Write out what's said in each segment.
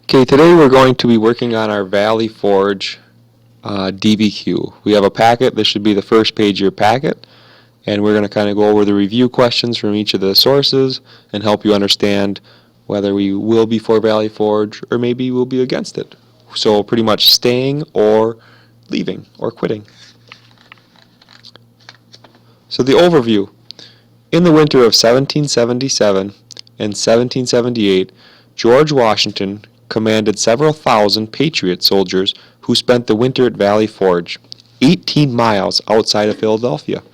Okay, today we're going to be working on our Valley Forge DBQ. We have a packet. This should be the first page of your packet, and we're going to kind of go over the review questions from each of the sources and help you understand whether we will be for Valley Forge or maybe we'll be against it. So pretty much staying or leaving or quitting. So the overview. In the winter of 1777 and 1778, George Washington commanded several thousand Patriot soldiers who spent the winter at Valley Forge, 18 miles outside of Philadelphia.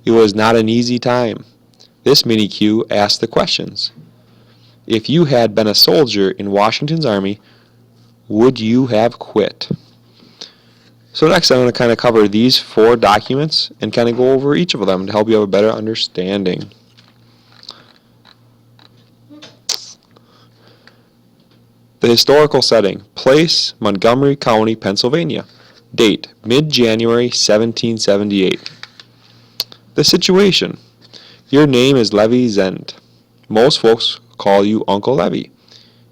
It was not an easy time. This mini-Q asked the questions. If you had been a soldier in Washington's army, would you have quit? So next I'm going to kind of cover these 4 documents and kind of go over each of them to help you have a better understanding. The historical setting. Place, Montgomery County, Pennsylvania. Date, mid-January 1778. The situation. Your name is Levi Zend. Most folks call you Uncle Levi.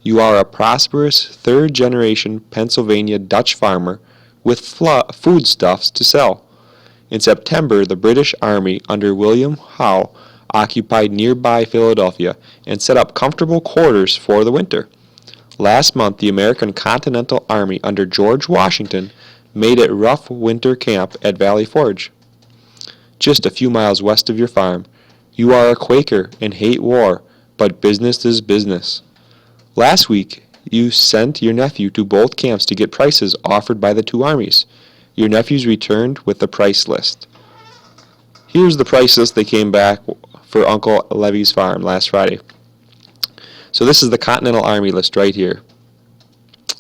You are a prosperous third-generation Pennsylvania Dutch farmer with foodstuffs to sell. In September, the British Army under William Howe occupied nearby Philadelphia and set up comfortable quarters for the winter. Last month, the American Continental Army under George Washington made it rough winter camp at Valley Forge, just a few miles west of your farm. You are a Quaker and hate war, but business is business. Last week, you sent your nephew to both camps to get prices offered by the 2 armies. Your nephews returned with the price list. Here's the price list they came back for Uncle Levi's farm last Friday. So this is the Continental Army list right here.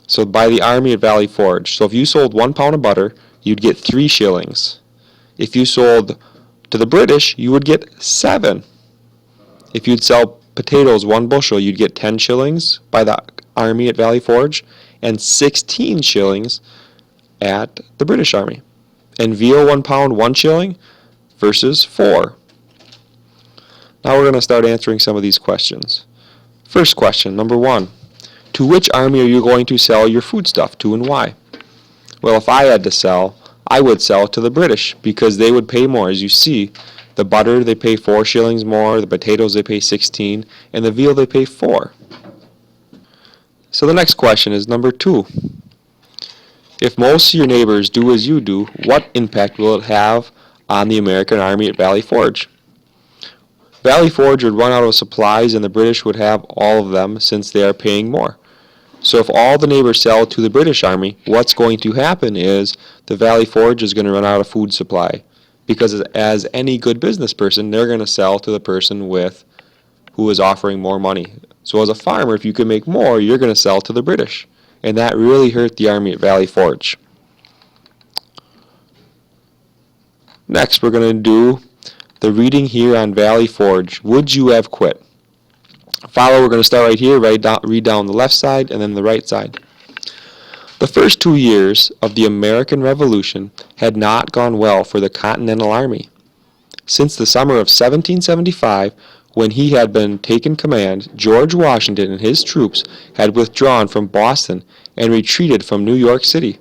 So by the Army at Valley Forge. So if you sold 1 pound of butter, you'd get 3 shillings. If you sold to the British, you would get 7. If you'd sell potatoes 1 bushel, you'd get 10 shillings by the Army at Valley Forge and 16 shillings at the British Army. And veal 1 pound, 1 shilling versus 4. Now we're going to start answering some of these questions. First question, number 1. To which army are you going to sell your foodstuff to and why? Well, if I had to sell, I would sell to the British because they would pay more. As you see, the butter they pay 4 shillings more, the potatoes they pay 16, and the veal they pay 4. So the next question is number 2. If most of your neighbors do as you do, what impact will it have on the American Army at Valley Forge? Valley Forge would run out of supplies and the British would have all of them since they are paying more. So if all the neighbors sell to the British Army, what's going to happen is the Valley Forge is going to run out of food supply. Because as any good business person, they're going to sell to the person who is offering more money. So as a farmer, if you can make more, you're going to sell to the British. And that really hurt the Army at Valley Forge. Next, we're going to do the reading here on Valley Forge. Would you have quit? Follow, we're going to start right here, read down the left side and then the right side. The first 2 years of the American Revolution had not gone well for the Continental Army. Since the summer of 1775, when he had been taken command, George Washington and his troops had withdrawn from Boston and retreated from New York City.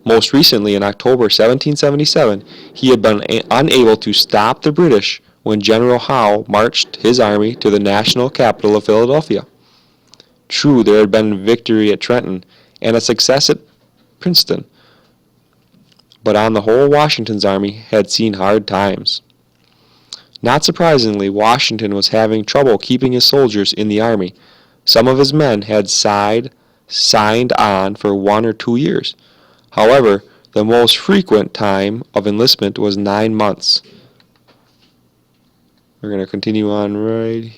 Most recently, in October 1777, he had been unable to stop the British when General Howe marched his army to the national capital of Philadelphia. True, there had been victory at Trenton and a success at Princeton, but on the whole, Washington's army had seen hard times. Not surprisingly, Washington was having trouble keeping his soldiers in the army. Some of his men had signed on for 1 or 2 years. However, the most frequent time of enlistment was 9 months. We're going to continue on right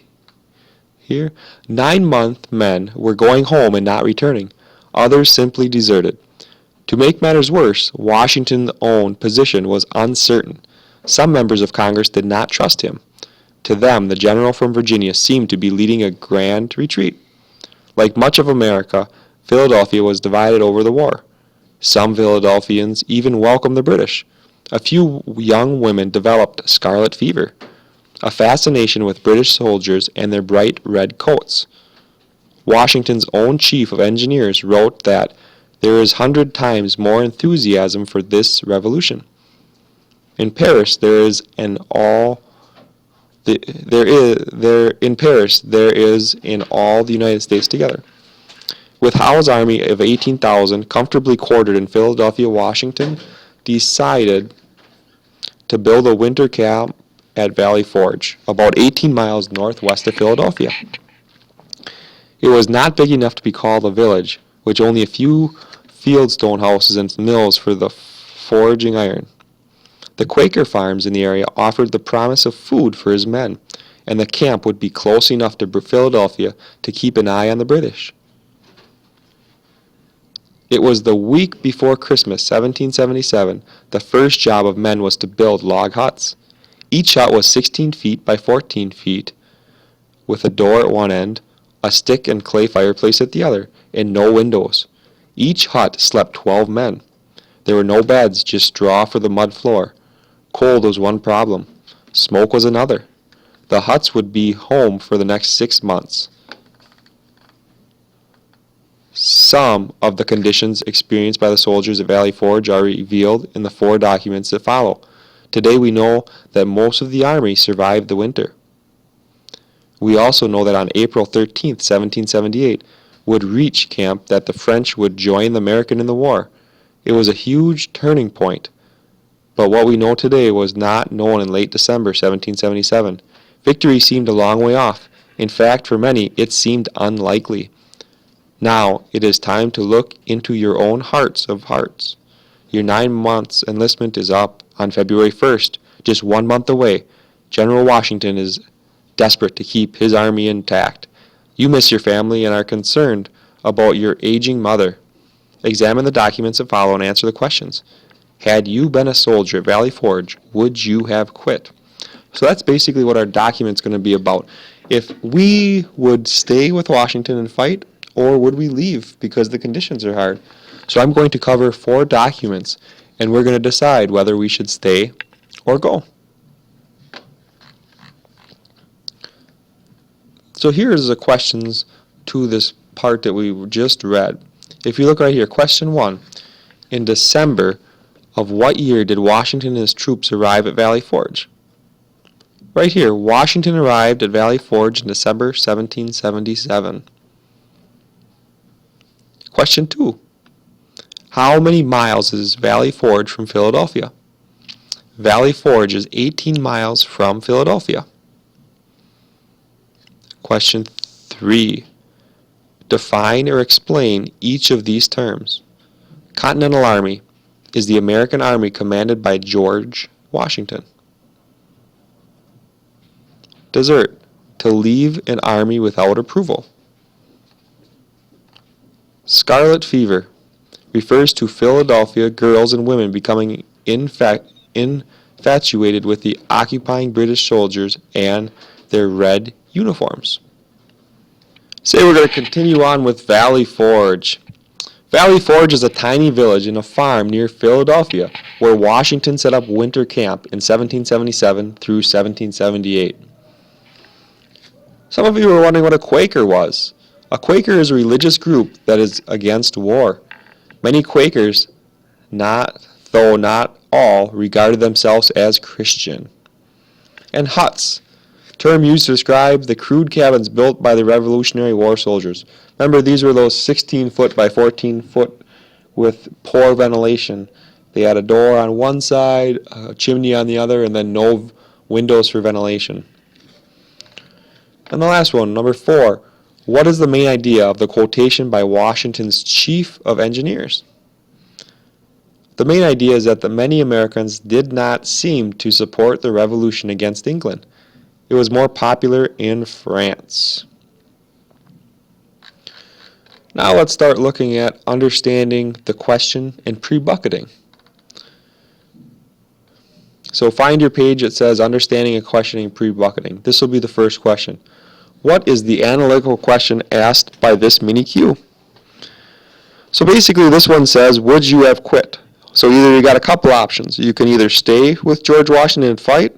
here. 9-month men were going home and not returning. Others simply deserted. To make matters worse, Washington's own position was uncertain. Some members of Congress did not trust him. To them, the general from Virginia seemed to be leading a grand retreat. Like much of America, Philadelphia was divided over the war. Some Philadelphians even welcomed the British. A few young women developed scarlet fever. a fascination with British soldiers and their bright red coats. Washington's own chief of engineers wrote that there is 100 times more enthusiasm for this revolution. In Paris, there is in all the United States together. With Howe's army of 18,000 comfortably quartered in Philadelphia, Washington decided to build a winter camp at Valley Forge, about 18 miles northwest of Philadelphia. It was not big enough to be called a village, with only a few fieldstone houses and mills for the forging iron. The Quaker farms in the area offered the promise of food for his men, and the camp would be close enough to Philadelphia to keep an eye on the British. It was the week before Christmas, 1777. The first job of men was to build log huts. Each hut was 16 feet by 14 feet, with a door at one end, a stick and clay fireplace at the other, and no windows. Each hut slept 12 men. There were no beds, just straw for the mud floor. Cold was one problem. Smoke was another. The huts would be home for the next 6 months. Some of the conditions experienced by the soldiers at Valley Forge are revealed in the 4 documents that follow. Today we know that most of the army survived the winter. We also know that on April 13, 1778, would reach camp that the French would join the American in the war. It was a huge turning point, but what we know today was not known in late December 1777. Victory seemed a long way off. In fact, for many, it seemed unlikely. Now, it is time to look into your own hearts of hearts. Your 9 months enlistment is up on February 1st, just 1 month away. General Washington is desperate to keep his army intact. You miss your family and are concerned about your aging mother. Examine the documents that follow and answer the questions. Had you been a soldier at Valley Forge, would you have quit? So that's basically what our document's going to be about. If we would stay with Washington and fight, or would we leave because the conditions are hard? So I'm going to cover 4 documents, and we're going to decide whether we should stay or go. So here's the questions to this part that we just read. If you look right here, question 1. In December of what year did Washington and his troops arrive at Valley Forge? Right here, Washington arrived at Valley Forge in December 1777. Question 2. How many miles is Valley Forge from Philadelphia? Valley Forge is 18 miles from Philadelphia. Question 3. Define or explain each of these terms. Continental Army is the American Army commanded by George Washington. Desert, to leave an army without approval. Scarlet fever refers to Philadelphia girls and women becoming infatuated with the occupying British soldiers and their red uniforms. Say we're going to continue on with Valley Forge. Valley Forge is a tiny village in a farm near Philadelphia where Washington set up winter camp in 1777 through 1778. Some of you are wondering what a Quaker was. A Quaker is a religious group that is against war. Many Quakers, though not all, regarded themselves as Christian. And huts, term used to describe the crude cabins built by the Revolutionary War soldiers. Remember, these were those 16 foot by 14 foot with poor ventilation. They had a door on one side, a chimney on the other, and then no windows for ventilation. And the last one, number 4. What is the main idea of the quotation by Washington's chief of engineers? The main idea is that many Americans did not seem to support the revolution against England. It was more popular in France. Now let's start looking at understanding the question and pre-bucketing. So find your page that says Understanding and Questioning Pre-Bucketing. This will be the first question. What is the analytical question asked by this mini-Q? So basically this one says, would you have quit? So either you got a couple options. You can either stay with George Washington and fight,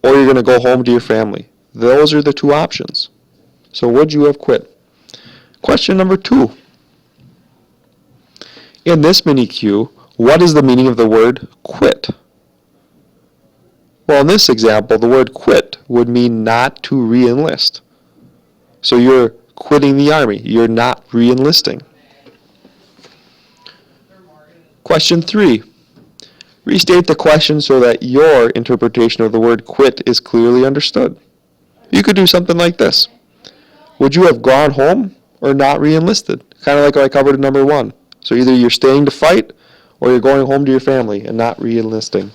or you're going to go home to your family. Those are the 2 options. So would you have quit? Question number 2. In this mini-Q, what is the meaning of the word quit? Well, in this example, the word quit would mean not to re-enlist. So you're quitting the Army. You're not re-enlisting. Question 3. Restate the question so that your interpretation of the word quit is clearly understood. You could do something like this. Would you have gone home or not re-enlisted? Kind of like what I covered in number 1. So either you're staying to fight or you're going home to your family and not re-enlisting.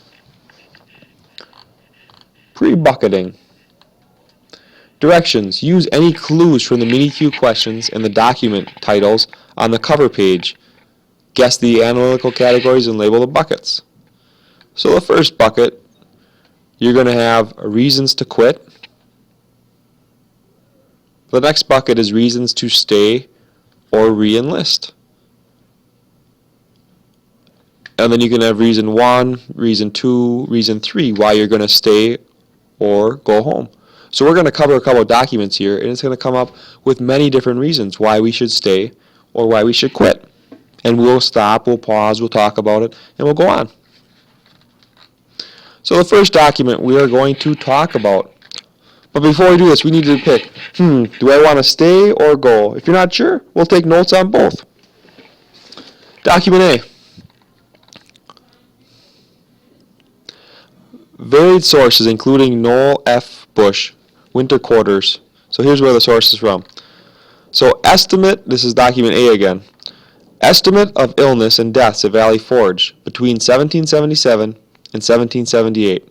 Pre-bucketing. Directions. Use any clues from the mini-Q questions and the document titles on the cover page. Guess the analytical categories and label the buckets. So the first bucket, you're going to have reasons to quit. The next bucket is reasons to stay or re-enlist. And then you can have reason 1, reason 2, reason 3, why you're going to stay or go home. So we're going to cover a couple of documents here, and it's going to come up with many different reasons why we should stay or why we should quit. And we'll stop, we'll pause, we'll talk about it, and we'll go on. So the first document we are going to talk about. But before we do this, we need to pick, do I want to stay or go? If you're not sure, we'll take notes on both. Document A. Varied sources, including Noel F. Bush, winter quarters. So here's where the source is from. So estimate, this is document A again. Estimate of illness and deaths at Valley Forge between 1777 and 1778.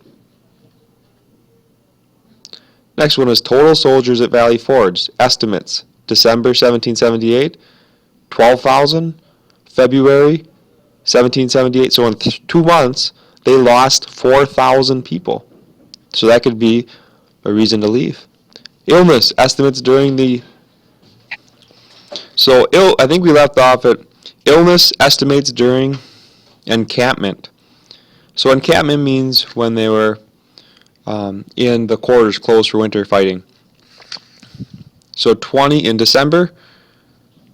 Next one is total soldiers at Valley Forge. Estimates, December 1778, 12,000, February 1778. So in 2 months, they lost 4,000 people. So that could be a reason to leave. Illness estimates during the... I think we left off at illness estimates during encampment. So encampment means when they were in the quarters closed for winter fighting. So in December,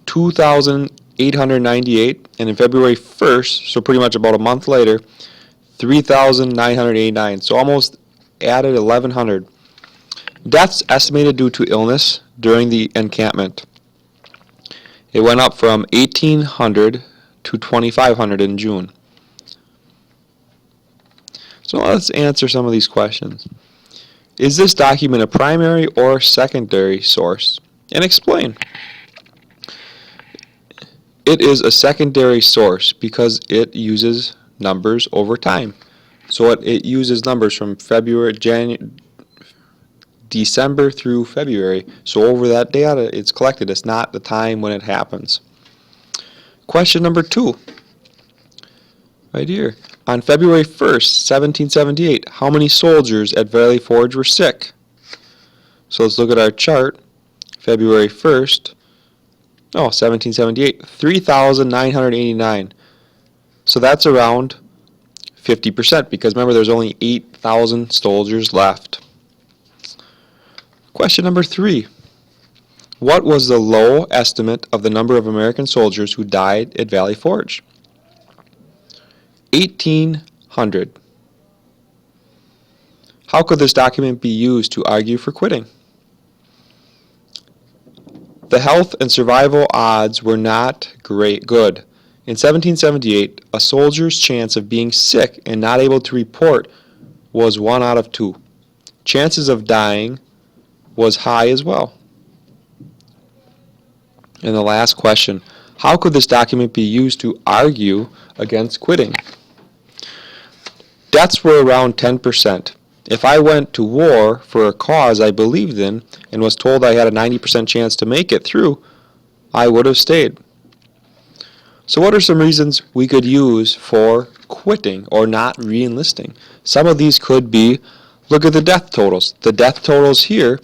2,898, and in February 1st, so pretty much about a month later, 3,989. So almost added 1,100. Deaths estimated due to illness during the encampment. It went up from 1,800 to 2,500 in June. So let's answer some of these questions. Is this document a primary or secondary source? And explain. It is a secondary source because it uses numbers over time. So it uses numbers from December through February. So over that data it's collected. It's not the time when it happens. Question number 2. Right here. On February 1st, 1778, how many soldiers at Valley Forge were sick? So let's look at our chart. February 1st, 1778, 3,989. So that's around 50% because remember there's only 8,000 soldiers left. Question number 3. What was the low estimate of the number of American soldiers who died at Valley Forge? 1,800. How could this document be used to argue for quitting? The health and survival odds were not good. In 1778, a soldier's chance of being sick and not able to report was 1 out of 2. Chances of dying was high as well. And the last question, how could this document be used to argue against quitting? Deaths were around 10%. If I went to war for a cause I believed in and was told I had a 90% chance to make it through, I would have stayed. So what are some reasons we could use for quitting or not re-enlisting? Some of these could be, look at the death totals. The death totals here,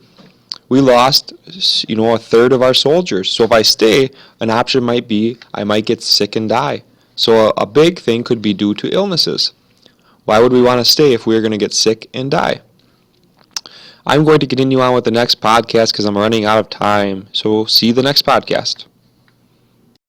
we lost, a third of our soldiers. So if I stay, an option might be I might get sick and die. So a big thing could be due to illnesses. Why would we want to stay if we are going to get sick and die? I'm going to continue on with the next podcast because I'm running out of time. So see you the next podcast.